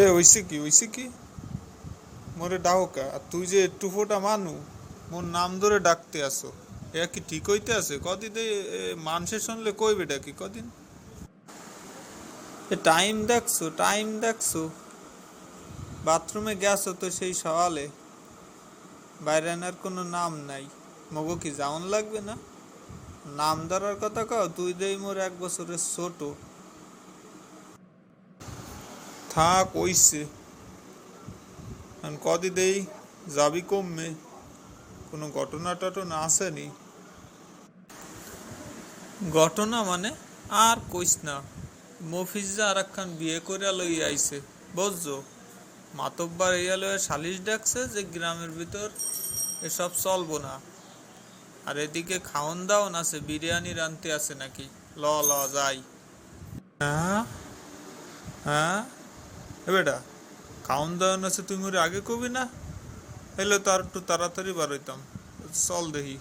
এ হইছে কি মোরে ডাহকা আর তুই যে একটু ফোটা মানু মোর নাম ধরে ডাকতে আসো। এ কি ঠিক হইতে আছে কদিন মানুষের শুনলে কইবে ডাকি কদিন। এ টাইম দেখছো বাথরুমে গেছো তো সেই সওয়ালে বাইরে আনার কোনো নাম নাই। মগো কি যাওন লাগবে না? নাম ধরার কথা কও, তুই দেই মোর 1 বছরের ছোট। থাক ওইছে, কদি দেই যাবি কমবে? কোনো ঘটনা টটনা আসেনি? ঘটনা মানে আর কইস না, মফিজ যে আর একখান বিয়ে করে লই আইছে বুঝছো। মাতব্বার ইয়া লয়ে সালিশ ডাকছে যে গ্রামের ভিতর এসব চলবো না। আর এদিকে খাওন দাওন আছে, বিরিয়ানি রানতে আছে নাকি। ল ল যাই। হ্যাঁ হ্যাঁ, এ বেটা, খাওন দাওন আছে তুই মোরে আগে কবি না? এলে তো আর একটু তাড়াতাড়ি বার হইতাম। চল দেখি।